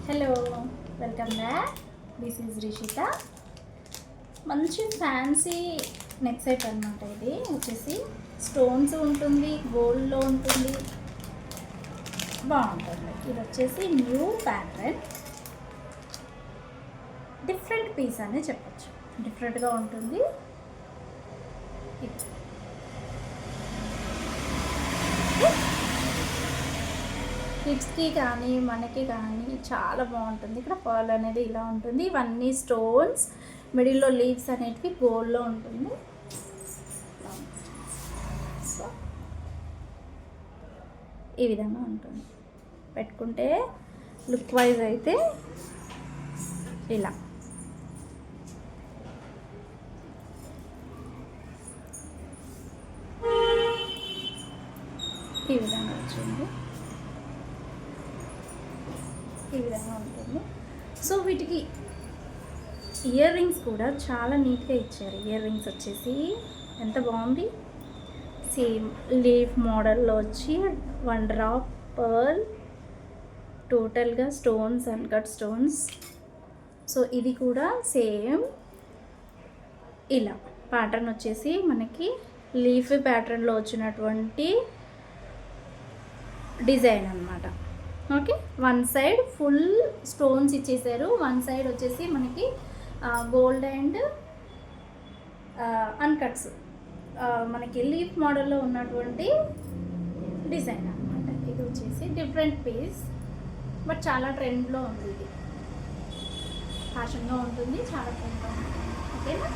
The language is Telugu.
Hello, welcome back. This is Rishitha. మంచి ఫ్యాన్సీ నెక్ సెట్ అనమాట. ఇది వచ్చేసి స్టోన్స్ ఉంటుంది, గోల్డ్లో ఉంటుంది, బాగుంటుంది. ఇది వచ్చేసి న్యూ ప్యాటర్న్, డిఫరెంట్ పీస్ అని చెప్పచ్చు. డిఫరెంట్గా ఉంటుంది. కిడ్స్కి కానీ మనకి కానీ చాలా బాగుంటుంది. ఇక్కడ పర్ల్ అనేది ఇలా ఉంటుంది. ఇవన్నీ స్టోన్స్, మిడిల్లో లీవ్స్ అనేటివి గోల్డ్లో ఉంటుంది. సో ఈ విధంగా ఉంటుంది. పెట్టుకుంటే లుక్ వైజ్ అయితే ఇలా ఈ విధంగా వచ్చింది. ఈ విధంగా ఉంటుంది. సో వీటికి ఇయర్ రింగ్స్ కూడా చాలా నీట్గా ఇచ్చారు. ఇయర్ రింగ్స్ వచ్చేసి ఎంత బాగుంది. సేమ్ లీఫ్ మోడల్లో వచ్చి 1 డ్రాప్ పర్ల్, టోటల్గా స్టోన్స్, అన్కట్ స్టోన్స్. సో ఇది కూడా సేమ్ ఇలా ప్యాటర్న్ వచ్చేసి మనకి లీఫ్ ప్యాటర్న్లో వచ్చినటువంటి డిజైన్ అన్నమాట. Okay, one side full stones ఇచ్చేసారు, వన్ సైడ్ వచ్చేసి మనకి గోల్డ్ అండ్ అన్కట్స్, మనకి లీఫ్ మోడల్లో ఉన్నటువంటి డిజైన్ అనమాట. ఇది వచ్చేసి డిఫరెంట్ పీస్, బట్ చాలా ట్రెండ్లో ఉంది. ఇది ఫ్యాషన్గా ఉంటుంది, చాలా ట్రెండ్గా ఉంటుంది. ఓకేనా?